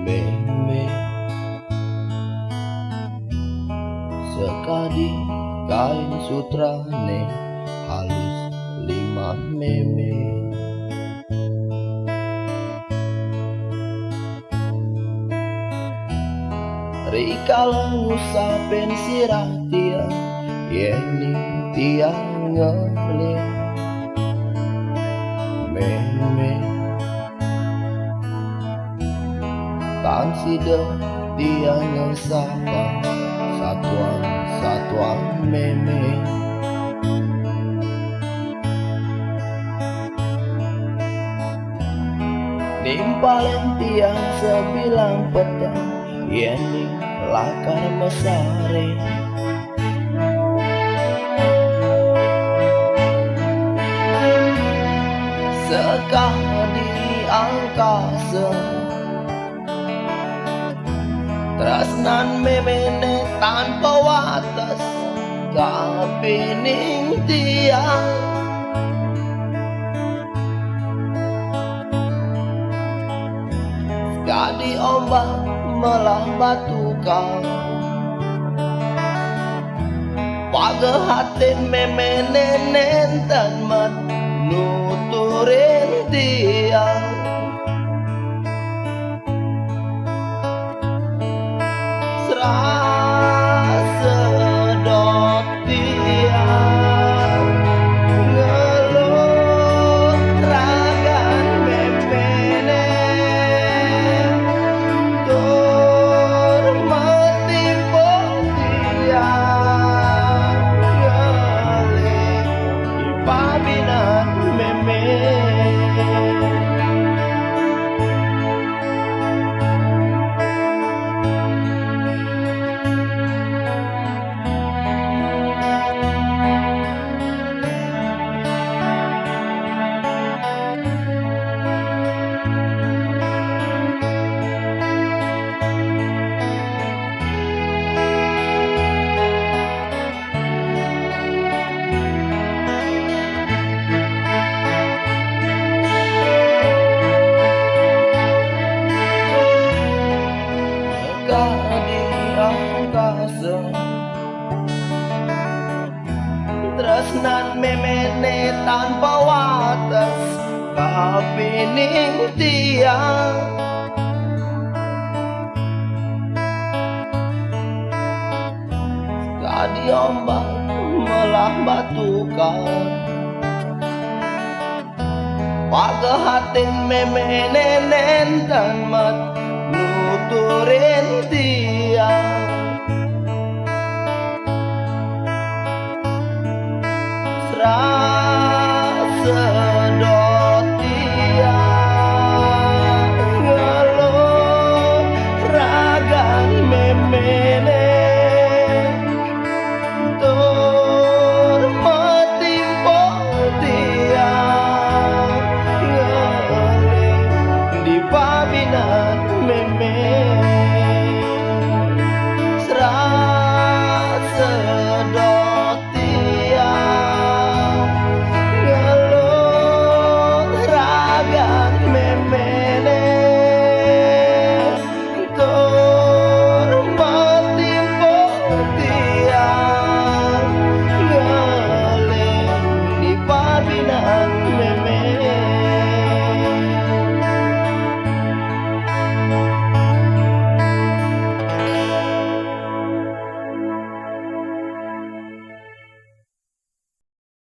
meme sekadi kain sutrane halus lima meme rikala ngusapin sirah tia yeni tiang ngelir meme tan sida dia ngesapa satuan meme nimpalin tiang sebilang petang yeni lakar mesare sekah di angkasa tresnan memene tanpa wates kapining tiang sekadi ombak melah batu kau pagahatin memene nenten mat nuturin tiang sedot tiang ngelut ragan memene tur metimpo tiang ngelih di pabinan meme di angkasa tresnan memene tanpa wates kapining tiang sekadi ombak melah batu kau pagahatin memene nenten mat nuturin tiang sedot tiang ngelut ragan memene tur metimpo tiang ngelih di pabinan meme